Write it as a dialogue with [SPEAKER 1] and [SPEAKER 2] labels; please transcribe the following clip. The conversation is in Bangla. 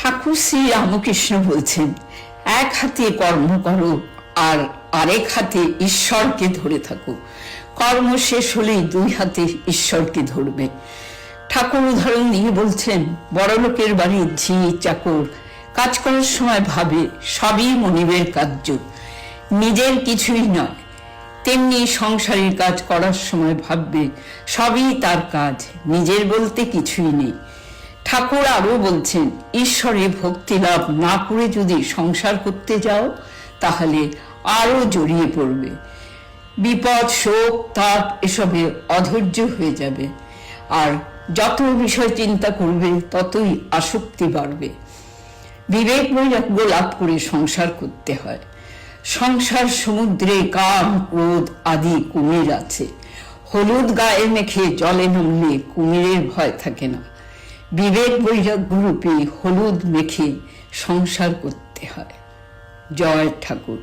[SPEAKER 1] ঠাকুর শ্রী রামকৃষ্ণ বলছেন, এক হাতে কর্ম করো আর আরেক হাতে ঈশ্বরকে ধরে থাকো। কর্ম শেষ হলেই দুই হাতে ঈশ্বরকে ধরবে। ঠাকুর উদাহরণ দিয়ে বলছেন, বড়লোকের বাড়ির ঝি চাকর কাজ করার সময় ভাবে সবই মনিবের কার্য, নিজের কিছুই নয়। তেমনি সংসারের কাজ করার সময় ভাববে সবই তার কাজ, নিজের বলতে কিছুই নেই। ঠাকুর আরো বলছেন, ঈশ্বরে ভক্তি লাভ না করে যদি সংসার করতে যাও তাহলে আরো জড়িয়ে পড়বে। বিপদ, শোক, তাপ এসবে অধৈর্য হয়ে যাবে। আর যত বিষয় চিন্তা করবে ততই আসক্তি বাড়বে। বিবেক বৈরাগ্য লাভ করে সংসার করতে হয়। সংসার সমুদ্রে কাম, ক্রোধ আদি কুমির আছে। হলুদ গায়ে মেখে জলে নামলে কুমিরের ভয় থাকে না। বিবেক বৈরাগ্য রূপী হলুদ মেখে সংসার করতে হয়। জয় ঠাকুর।